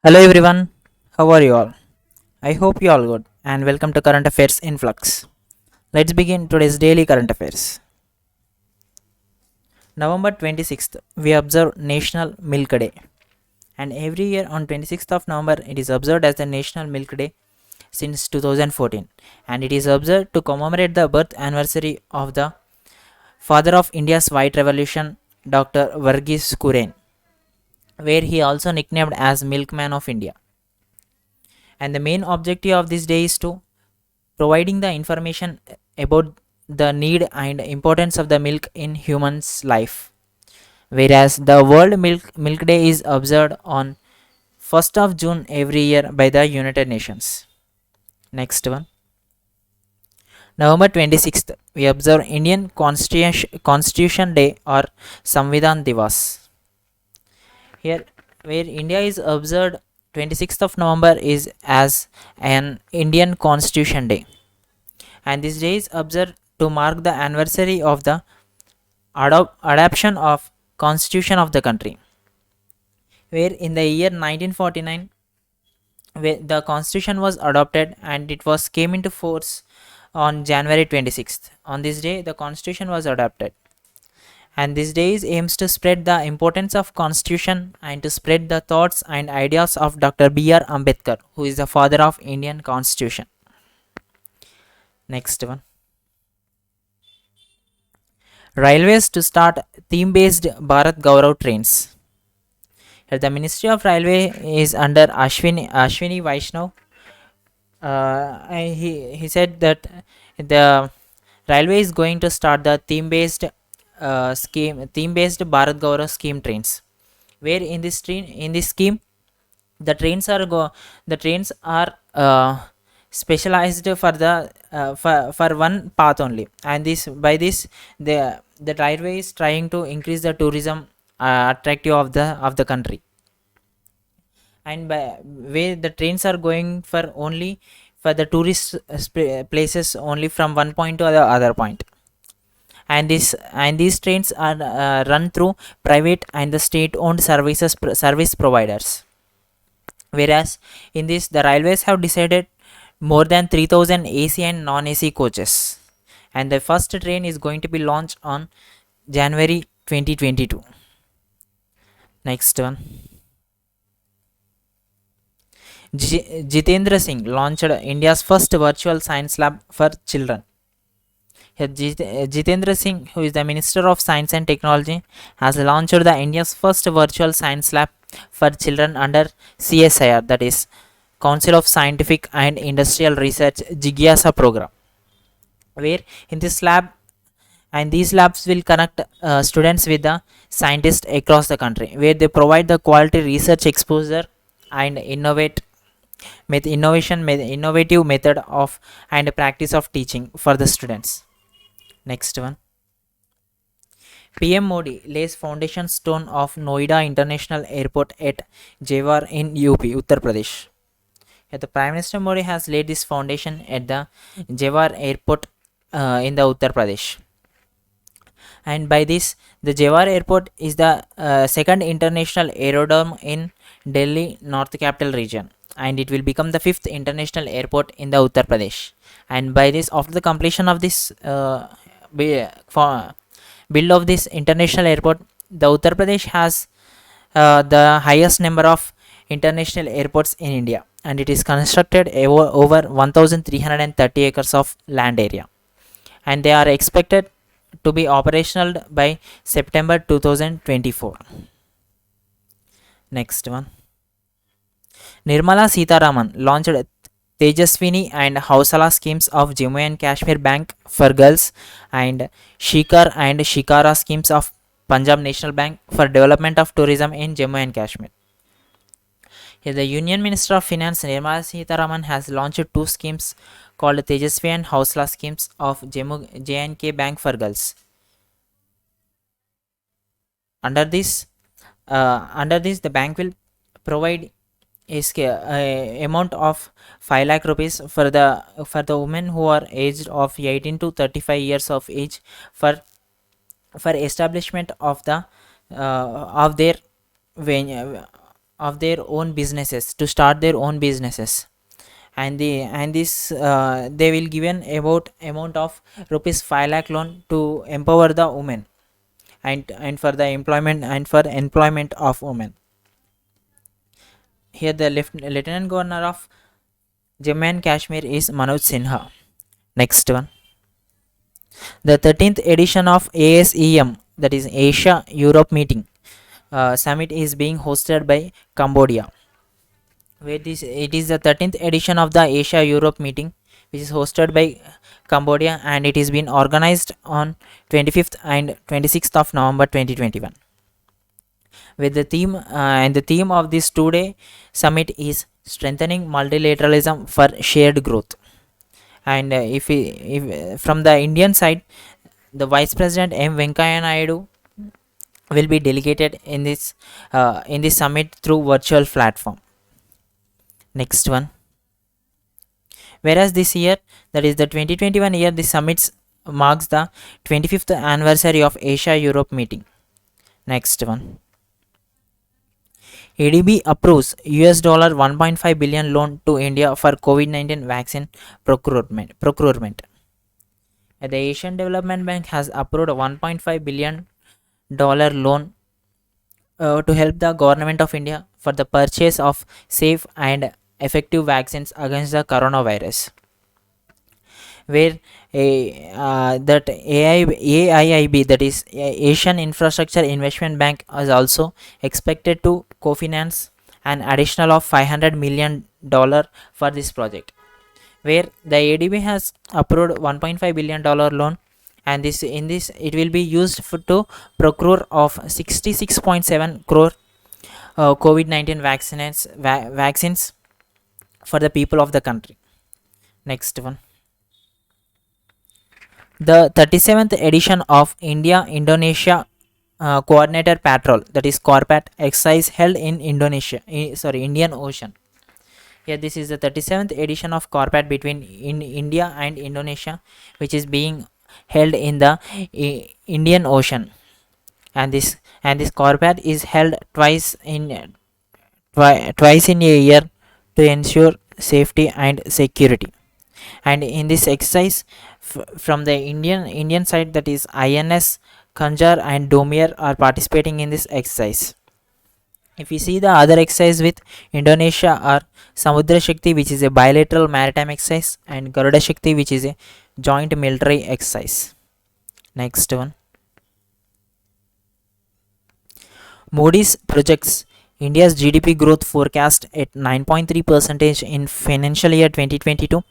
Hello everyone, how are you all? I hope you all good and welcome to Current Affairs in Flux. Let's begin today's daily current affairs. November 26th, we observe National Milk Day, and every year on 26th of November it is observed as the National Milk Day since 2014, and it is observed to commemorate the birth anniversary of the father of India's White Revolution, Dr. Varghese Kurian, where he also nicknamed as Milkman of India. And the main objective of this day is to providing the information about the need and importance of the milk in humans life, whereas the world milk day is observed on 1st of June every year by the United Nations. Next one, November 26th, we observe Indian Constitution Day or Samvidhan Divas. Here, where India is observed 26th of November is as an Indian Constitution Day, and this day is observed to mark the anniversary of the adoption of constitution of the country, where in the year 1949 where the constitution was adopted and it was came into force on January 26th. On this day the constitution was adopted, and this day is aims to spread the importance of constitution and to spread the thoughts and ideas of Dr. B.R. Ambedkar, who is the father of Indian constitution. Next one, railways to start theme based Bharat Gaurav trains. Here the Ministry of Railway is under Ashwini Vaishnav. He said that the railway is going to start the theme based Bharat Gaurav scheme trains, where in this scheme the trains are specialized for for one path only, and this by this the railway is trying to increase the tourism attractive of the country, and by where the trains are going for only for the tourist places only from one point to the other point, and these trains are run through private and the state owned service providers, whereas in this the railways have decided more than 3000 AC and non AC coaches, and the first train is going to be launched on January 2022. Next one, Jitendra Singh launched India's first virtual science lab for children. Here, Jitendra Singh, who is the Minister of Science and Technology, has launched the India's first virtual science lab for children under CSIR, that is Council of Scientific and Industrial Research Jigyasa program, where in this lab and these labs will connect students with the scientists across the country, where they provide the quality research exposure and innovative method of and practice of teaching for the students. Next one, PM Modi lays foundation stone of Noida International Airport at Jewar in UP, Uttar Pradesh. Here the Prime Minister Modi has laid this foundation at the Jewar Airport in the Uttar Pradesh, and by this the Jewar Airport is the second international aerodrome in Delhi North Capital Region, and it will become the fifth international airport in the Uttar Pradesh. And by this, after the completion of this build of this international airport, the Uttar Pradesh has the highest number of international airports in India, and it is constructed over 1330 acres of land area, and they are expected to be operational by September 2024. Next one, Nirmala Sitharaman launched Tejaswini and Hausala schemes of Jammu and Kashmir Bank for girls and Shikar and Shikara schemes of Punjab National Bank for development of tourism in Jammu and Kashmir. Here, the Union Minister of Finance Nirmala Sitharaman has launched two schemes called Tejasvi and Hausala schemes of Jammu J&K Bank for girls. Under this, the bank will provide a amount of 5 lakh rupees for the women who are aged of 18 to 35 years of age for establishment of the of their of their own businesses, to start their own businesses. And this they will given about amount of rupees 5 lakh loan to empower the women, and for the employment, and for employment of women. Here the lieutenant governor of Jammu and Kashmir is Manoj Sinha. Next one, the 13th edition of ASEM, that is Asia Europe meeting summit, is being hosted by Cambodia. Where this it is the 13th edition of the Asia Europe meeting, which is hosted by Cambodia, and it is been organized on 25th and 26th of November 2021. With the theme and the theme of this 2-day summit is strengthening multilateralism for shared growth. And if from the Indian side, the Vice President M Venkaya Naidu will be delegated in this summit through virtual platform. Next one, whereas this year, that is the 2021 year, the summit marks the 25th anniversary of Asia Europe meeting. Next one, ADB approves $1.5 billion loan to India for COVID-19 vaccine procurement. The Asian Development Bank has approved a $1.5 billion loan to help the government of India for the purchase of safe and effective vaccines against the coronavirus. Where that AIIB, that is Asian Infrastructure Investment Bank, is also expected to co-finance an additional of $500 million for this project. Where the ADB has approved $1.5 billion loan, and this it will be used to procure of 66.7 crore COVID-19 vaccines for the people of the country. Next one, the 37th edition of India Indonesia Coordinated Patrol, that is Corpat exercise, held in Indian Ocean. Here this is the 37th edition of Corpat between India and Indonesia, which is being held in the Indian Ocean. And this Corpat is held twice in a year to ensure safety and security. And in this exercise, from the Indian side, that is INS Khanjar and Domir are participating in this exercise. If we see the other exercise with Indonesia are Samudra Shakti, which is a bilateral maritime exercise, and Garuda Shakti, which is a joint military exercise. Next one, Moody's projects India's GDP growth forecast at 9.3% in financial year 2022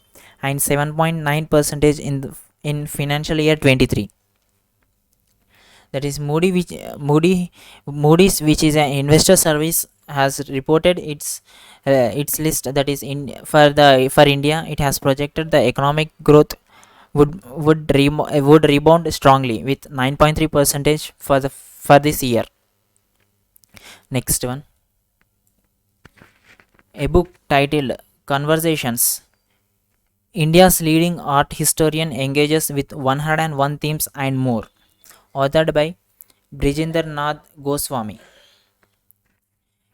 and 7.9% in financial year 23. That is Moody's, which is an investor service, has reported its list, that is for India. It has projected the economic growth would rebound strongly with 9.3% for this year. Next one, a book titled Conversations. India's leading art historian engages with 101 themes and more, authored by Brijender Nath Goswami.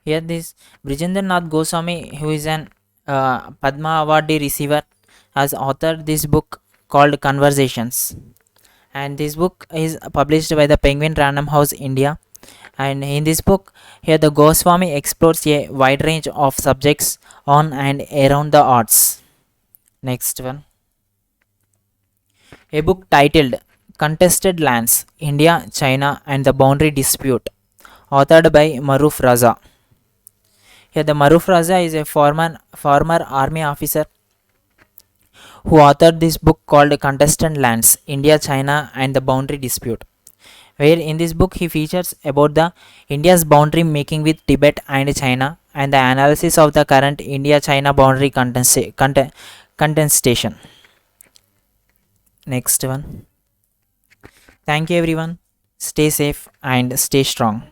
Here this Brijender Nath Goswami, who is an Padma Award receiver, has authored this book called Conversations. And this book is published by the Penguin Random House India. And in this book, here the Goswami explores a wide range of subjects on and around the arts. Next one, a book titled Contested Lands, India, China and the Boundary Dispute, authored by Maruf Raza. Here the Maruf Raza is a former army officer who authored this book called Contested Lands, India, China and the Boundary Dispute, where in this book he features about the India's boundary making with Tibet and China, and the analysis of the current India-China boundary contestation. Next one. Thank you everyone. Stay safe and stay strong.